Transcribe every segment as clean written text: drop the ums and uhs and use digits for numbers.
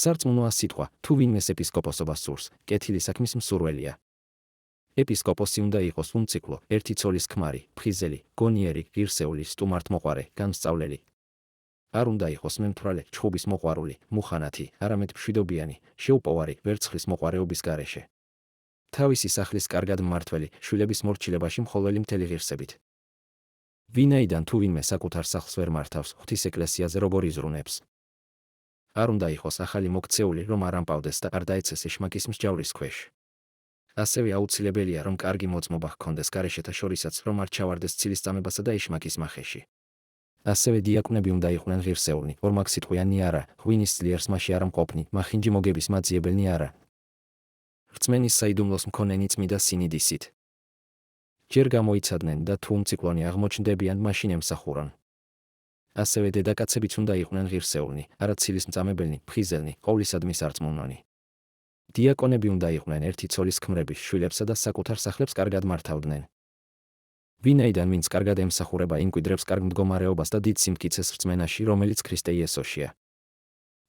სარწმუნოა სიტყვა, თუ ვინმეს ეპისკოპოსობას სურს, კეთილი საქმის მსურველია. ეპისკოპოსი უნდა იყოს უმციკლო, ერთი ცოლის ქმარი, ფხიზელი, გონიერი, ღირსეული, სტუმართმოყვარე, განსწავლელი. არ უნდა იყოს მემთვრალე, ჩხუბის მოყვარული, მუხანათი, არამედ მშვიდობიანი, შეუპოვარი, ვერცხლის მოყვარეობის გარეშე. თავისი სახლის კარგად მმართველი, შვილების მორჩილებაში მხოლველი მთელი ღირსებით. ვინაიდან თუ ვინმე საკუთარ სახლს ვერ მართავს, ღვთის ეკლესიაზე როგორ იზრუნებს. არ უნდა იყოს ახალი მოქცეული, რომ არ ამპავდეს და არ დაეცეს ეშმაკის მსჯავრის ქვეშ. ასევე აუცილებელია, რომ კარგი მოწმობა ჰქონდეს გარეშეთა შორისაც, რომ არ ჩავარდეს ცილისწამებასა და ეშმაკის მახეში. ასევე დიაკვნები უნდა იყვნენ ღირსეულნი, ორმაგსიტყვიანი არა, ღვინის ძლიერს მასში არ მყოფნი, მახინჯი მოგების მაძიებელნი არა. რწმენის საიდუმლოს მქონენი წმიდა სინიდისით. ჯერ გამოიცადნენ და თუ უმციკლონი აღმოჩნდებიან, მაშინ ემსახურონ. ასევე დედაკაცებიც უნდა იყვნენ ღირსეულნი, არა ცილისმწამებელნი, ფხიზელნი, ყოვლისადმი სარწმუნონი. დიაკონები უნდა იყვნენ ერთი ცოლის ქმრების შვილებსა და საკუთარ სახლებს კარგად მართავდნენ. ვინაიდან ვინც კარგად ემსახურება, იმკვიდრებს კარგ მდგომარეობას და დიდ სიმტკიცეს რწმენაში, რომელიც ქრისტე იესოშია.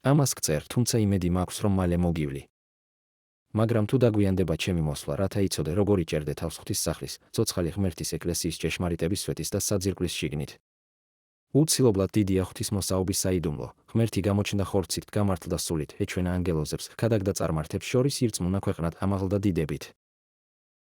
ამას გწერ, თუმცა იმედი მაქვს, რომ მალე მოგივლი. მაგრამ თუ დაგვიანდება ჩემი მოსვლა, რათა იცოდე, როგორ იჭერდე თავს ღვთის სახლის, ცოცხალი ღმერთის ეკლესიის ჭეშმარიტების სვეტის და საძირკვლის შიგნით. უცილობლად დიდია ღვთის მოსაობის საიდუმლო, ღმერთი გამოჩნდა ხორცით, გამართლდა სულით, ეჩვენა ანგელოზებს, ქადაგდა წარმართებს შორის ირწმუნა ქვეყნად ამაღლდა დიდებით.